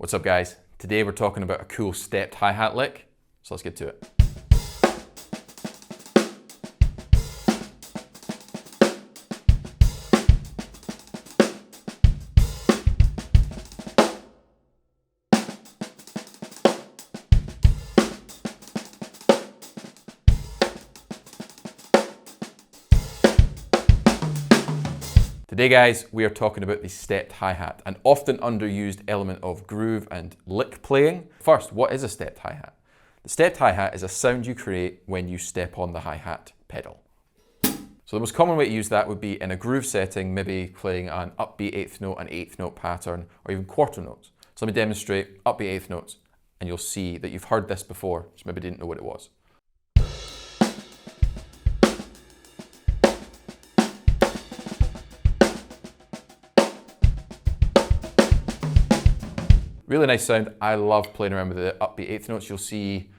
What's up guys? Today we're talking about a cool stepped hi-hat lick, so let's get to it. Today guys, we are talking about the stepped hi-hat, an often underused element of groove and lick playing. First, what is a stepped hi-hat? The stepped hi-hat is a sound you create when you step on the hi-hat pedal. So the most common way to use that would be in a groove setting, maybe playing an upbeat eighth note, an eighth note pattern, or even quarter notes. So let me demonstrate upbeat eighth notes, and you'll see that you've heard this before, just maybe didn't know what it was. Really nice sound. I love playing around with the upbeat eighth notes. You'll see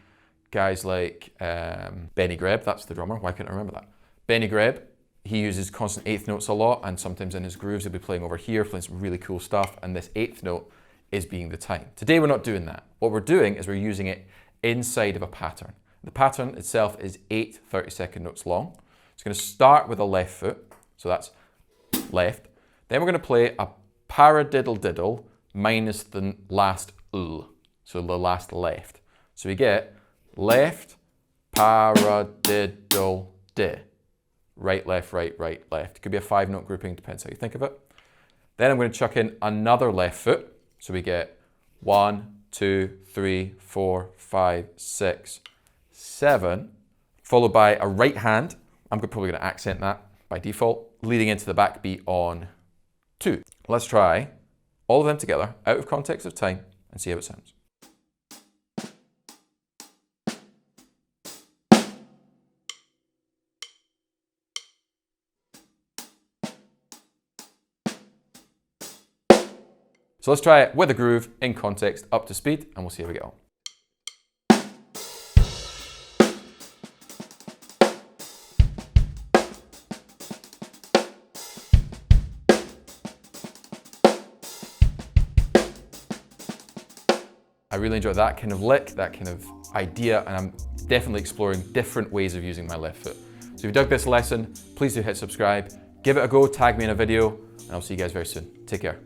guys like Benny Greb, that's the drummer, why couldn't I remember that? Benny Greb, he uses constant eighth notes a lot, and sometimes in his grooves he'll be playing over here, playing some really cool stuff, and this eighth note is being the time. Today we're not doing that. What we're doing is we're using it inside of a pattern. The pattern itself is 8 30-second notes long. It's going to start with a left foot, so that's left. Then we're going to play a paradiddle-diddle minus the last l, so the last left. So we get left, paradiddle, di. Right, left, right, right, left. It could be a 5-note grouping, depends how you think of it. Then I'm going to chuck in another left foot. So we get 1, 2, 3, 4, 5, 6, 7, followed by a right hand. I'm probably going to accent that by default, leading into the backbeat on 2. Let's try all of them together, out of context of time, and see how it sounds. So let's try it with a groove, in context, up to speed, and we'll see how we get on. I really enjoy that kind of lick, that kind of idea, and I'm definitely exploring different ways of using my left foot. So if you dug this lesson, please do hit subscribe, give it a go, tag me in a video, and I'll see you guys very soon. Take care.